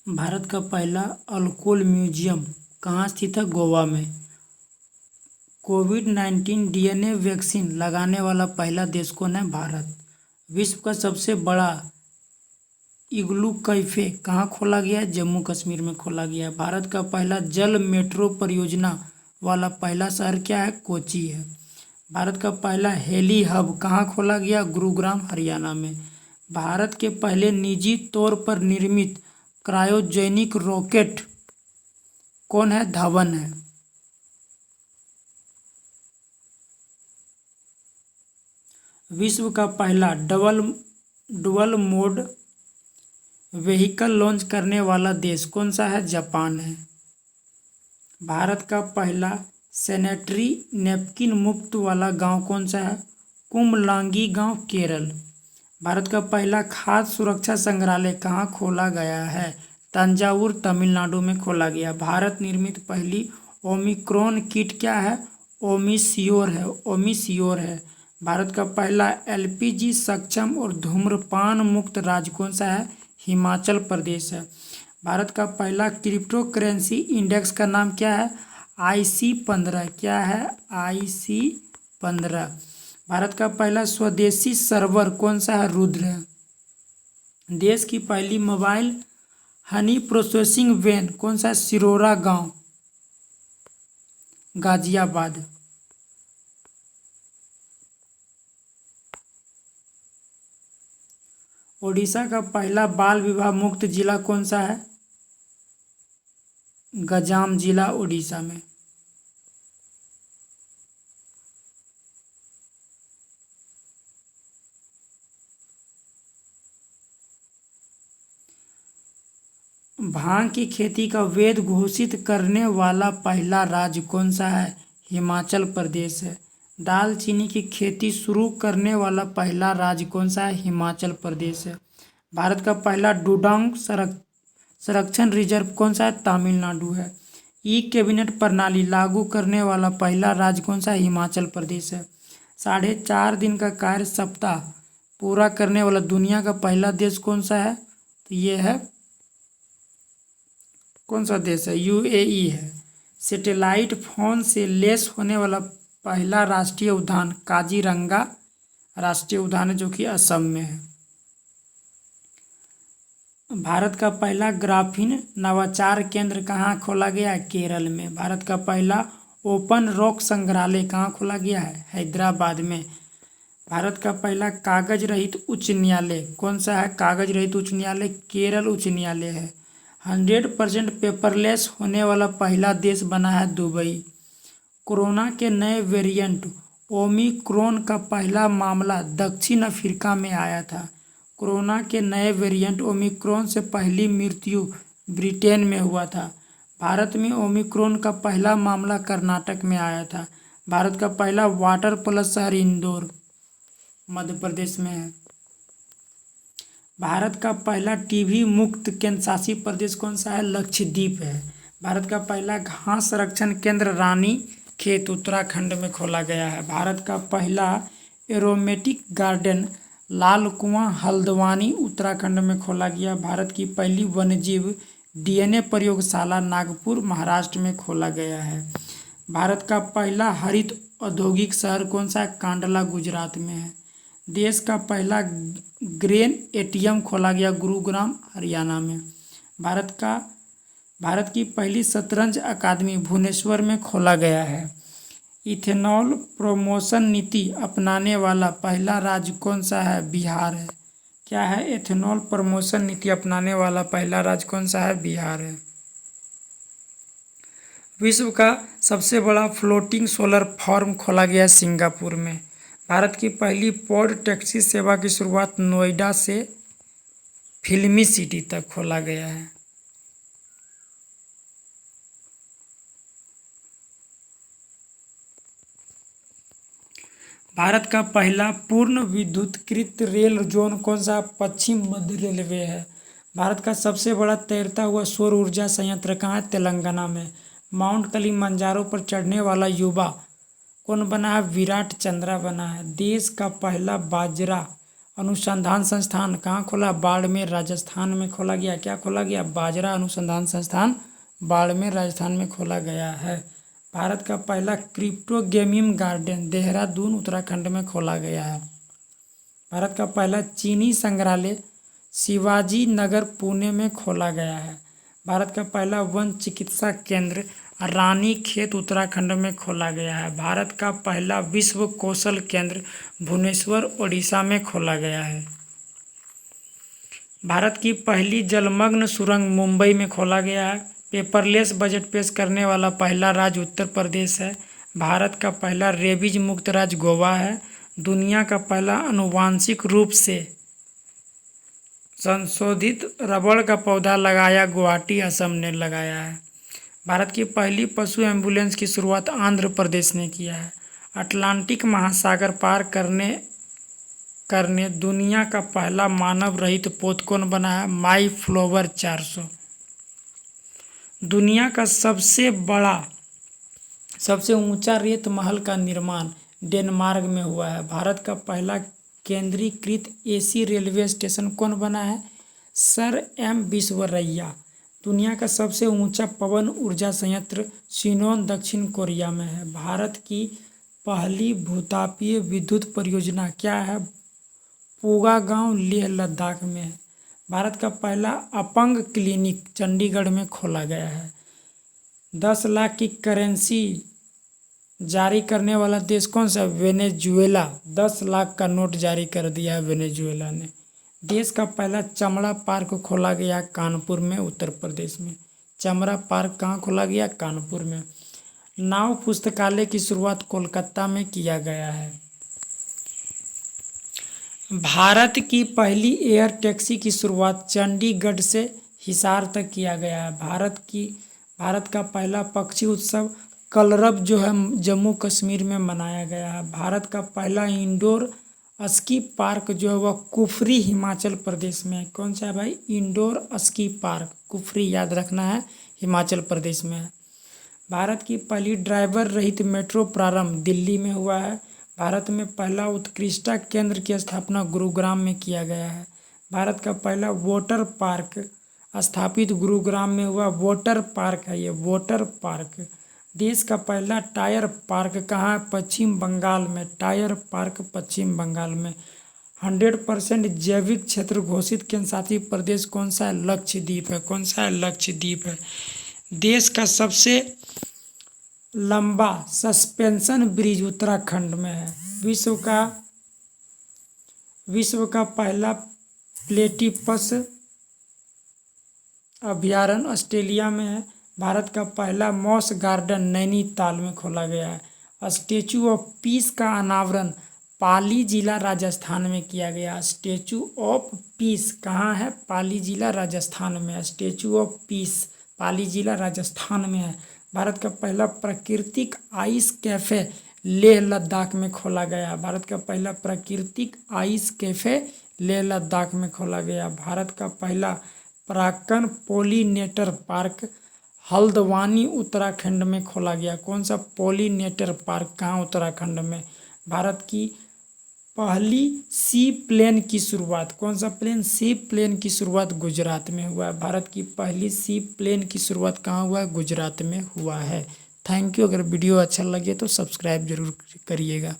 भारत का पहला alcohol museum कहाँ स्थित है? गोवा में। कोविड-19 डीएनए वैक्सीन लगाने वाला पहला देश कौन है? भारत। विश्व का सबसे बड़ा इग्लू कैफे कहाँ खोला गया है? जम्मू कश्मीर में खोला गया है। भारत का पहला जल मेट्रो परियोजना वाला पहला शहर क्या है? कोची है। भारत का पहला हेली हब कहाँ खोला गया? गुरुग्राम, हरियाणा में। भारत के पहले निजी तौर पर निर्मित क्रायोजेनिक रॉकेट कौन है? धवन है। विश्व का पहला डुअल मोड व्हीकल लॉन्च करने वाला देश कौन सा है? जापान है। भारत का पहला सैनिटरी नैपकिन मुक्त वाला गांव कौन सा है? कुमलांगी गांव, केरल। भारत का पहला खाद्य सुरक्षा संग्रहालय कहाँ खोला गया है? तंजावुर, तमिलनाडु में खोला गया। भारत निर्मित पहली ओमिक्रॉन किट क्या है? ओमिसियोर है। भारत का पहला एलपीजी सक्षम और धूम्रपान मुक्त राज्य कौन सा है? हिमाचल प्रदेश है। भारत का पहला क्रिप्टो करेंसी इंडेक्स का नाम क्या है? IC15। क्या है? IC15। भारत का पहला स्वदेशी सर्वर कौन सा है? रुद्र है। देश की पहली मोबाइल हनी प्रोसेसिंग वैन कौन सा है? सिरोरा गांव, गाजियाबाद। ओडिशा का पहला बाल विवाह मुक्त जिला कौन सा है? गंजाम जिला, ओडिशा में। भांग की खेती का वैध घोषित करने वाला पहला राज्य कौन सा है? हिमाचल प्रदेश है। दालचीनी की खेती शुरू करने वाला पहला राज्य कौन सा है? हिमाचल प्रदेश है। भारत का पहला डुडांग संरक्षण रिजर्व कौन सा है? तमिलनाडु है। ई कैबिनेट प्रणाली लागू करने वाला पहला राज्य कौन सा है? हिमाचल प्रदेश है। 4.5 दिन का कार्य सप्ताह पूरा करने वाला दुनिया का पहला देश कौन सा है? तो ये है, कौन सा देश है? UAE है। सैटेलाइट फोन से लैस होने वाला पहला राष्ट्रीय उद्यान काजीरंगा राष्ट्रीय उद्यान है, जो कि असम में है। भारत का पहला ग्राफीन नवाचार केंद्र कहाँ खोला गया है? केरल में। भारत का पहला ओपन रॉक संग्रहालय कहाँ खोला गया है? हैदराबाद में। भारत का पहला कागज रहित उच्च न्यायालय कौन सा है? कागज रहित उच्च न्यायालय केरल उच्च न्यायालय है। 100% पेपरलेस होने वाला पहला देश बना है दुबई। कोरोना के नए वेरिएंट ओमिक्रॉन का पहला मामला दक्षिण अफ्रीका में आया था। कोरोना के नए वेरिएंट ओमिक्रॉन से पहली मृत्यु ब्रिटेन में हुआ था। भारत में ओमिक्रॉन का पहला मामला कर्नाटक में आया था। भारत का पहला वाटर प्लस शहर इंदौर, मध्य प्रदेश में है। भारत का पहला टीबी मुक्त केंद्र शासित प्रदेश कौन सा है? लक्षद्वीप है। भारत का पहला घास संरक्षण केंद्र रानी खेत, उत्तराखंड में खोला गया है। भारत का पहला एरोमेटिक गार्डन लाल कुआं, हल्द्वानी, उत्तराखंड में खोला गया। भारत की पहली वन्यजीव डीएनए प्रयोगशाला नागपुर, महाराष्ट्र में खोला गया है। भारत का पहला हरित औद्योगिक शहर कौन सा है? कांडला, गुजरात में है। देश का पहला ग्रेन एटीएम खोला गया गुरुग्राम, हरियाणा में। भारत की पहली शतरंज अकादमी भुवनेश्वर में खोला गया है। इथेनॉल प्रमोशन नीति अपनाने वाला पहला राज्य कौन सा है? बिहार है। क्या है? इथेनॉल प्रमोशन नीति अपनाने वाला पहला राज्य कौन सा है? बिहार है। विश्व का सबसे बड़ा फ्लोटिंग सोलर फार्म खोला गया सिंगापुर में। भारत की पहली पॉड टैक्सी सेवा की शुरुआत नोएडा से फिल्मी सिटी तक खोला गया है। भारत का पहला पूर्ण विद्युतीकृत रेल जोन कौन सा? पश्चिम मध्य रेलवे है। भारत का सबसे बड़ा तैरता हुआ सौर ऊर्जा संयंत्र कहाँ है? तेलंगाना में। माउंट किलिमंजारो पर चढ़ने वाला युवा कौन बना है? विराट चंद्रा बना है। देश का पहला बाजरा अनुसंधान संस्थान कहाँ खोला? बाड़मेर राजस्थान में खोला गया। क्या खोला गया? बाजरा अनुसंधान संस्थान बाड़मेर राजस्थान में खोला गया है। भारत का पहला crypto gaming garden Dehradun Uttarakhand में खोला गया है। भारत का पहला चीनी संग्रहालय शिवाजी नगर पुणे में खोला गया है। भारत का पहला वन चिकित्सा केंद्र रानीखेत उत्तराखंड में खोला गया है। भारत का पहला विश्व कौशल केंद्र भुवनेश्वर ओडिशा में खोला गया है। भारत की पहली जलमग्न सुरंग मुंबई में खोला गया है। पेपरलेस बजट पेश करने वाला पहला राज्य उत्तर प्रदेश है। भारत का पहला रेबीज मुक्त राज्य गोवा है। दुनिया का पहला आनुवांशिक रूप से संशोधित रबड़ का पौधा लगाया गुवाहाटी असम ने लगाया है। भारत की पहली पशु एम्बुलेंस की शुरुआत आंध्र प्रदेश ने किया है। अटलांटिक महासागर पार करने दुनिया का पहला मानव रहित पोत कौन बना है? माई फ्लोवर 400। दुनिया का सबसे ऊंचा रेत महल का निर्माण डेनमार्क में हुआ है। भारत का पहला केंद्रीकृत एसी रेलवे स्टेशन कौन बना है? Sir M Visvesvaraya. दुनिया का सबसे ऊंचा पवन ऊर्जा संयंत्र शिनोन दक्षिण कोरिया में है। भारत की पहली भूतापीय विद्युत परियोजना क्या है? पूगा गांव लेह लद्दाख में है। भारत का पहला अपंग क्लिनिक चंडीगढ़ में खोला गया है। 10 लाख की करेंसी जारी करने वाला देश कौन सा? वेनेजुएला। 10 लाख का नोट जारी कर दिया है वेनेजुएला ने। देश का पहला चमड़ा पार्क खोला गया कानपुर में उत्तर प्रदेश में। चमड़ा पार्क कहाँ खोला गया? कानपुर में। नाव पुस्तकालय की शुरुआत कोलकाता में किया गया है। भारत की पहली एयर टैक्सी की शुरुआत चंडीगढ़ से हिसार तक किया गया है। भारत का पहला पक्षी उत्सव कलरब जो है जम्मू कश्मीर में मनाया गया है। भारत का पहला इंडोर स्की पार्क जो है वह कुफरी हिमाचल प्रदेश में है। कौन सा है भाई? इंडोर स्की पार्क कुफरी, याद रखना है, हिमाचल प्रदेश में है। भारत की पहली ड्राइवर रहित मेट्रो प्रारंभ दिल्ली में हुआ है। भारत में पहला उत्कृष्टता केंद्र की स्थापना गुरुग्राम में किया गया है। भारत का पहला वाटर पार्क स्थापित गुरुग्राम में हुआ। वाटर पार्क है ये, वाटर पार्क। देश का पहला टायर पार्क कहाँ है? पश्चिम बंगाल में। टायर पार्क पश्चिम बंगाल में। 100% जैविक क्षेत्र घोषित केंद्रशासित प्रदेश कौन सा है? लक्षद्वीप है। कौन सा है? लक्षद्वीप है। देश का सबसे लंबा सस्पेंशन ब्रिज उत्तराखंड में है। विश्व का पहला प्लेटिपस अभयारण्य ऑस्ट्रेलिया में है। भारत का पहला मॉस गार्डन नैनीताल में खोला गया है। स्टैचू ऑफ पीस का अनावरण पाली जिला राजस्थान में किया गया। स्टैचू ऑफ पीस कहाँ है? पाली जिला राजस्थान में है। स्टैचू ऑफ पीस पाली जिला राजस्थान में है। भारत का पहला प्राकृतिक आइस कैफे लेह लद्दाख में खोला गया। भारत का पहला प्राकृतिक आइस कैफे लेह लद्दाख में खोला गया। भारत का पहला परागकण पोलिनेटर पार्क हल्द्वानी उत्तराखंड में खोला गया। कौन सा? पोलिनेटर पार्क कहाँ? उत्तराखंड में। भारत की पहली सी प्लेन की शुरुआत, कौन सा प्लेन? सी प्लेन की शुरुआत गुजरात में हुआ है। भारत की पहली सी प्लेन की शुरुआत कहाँ हुआ है? गुजरात में हुआ है। Thank you. अगर वीडियो अच्छा लगे तो सब्सक्राइब जरूर करिएगा।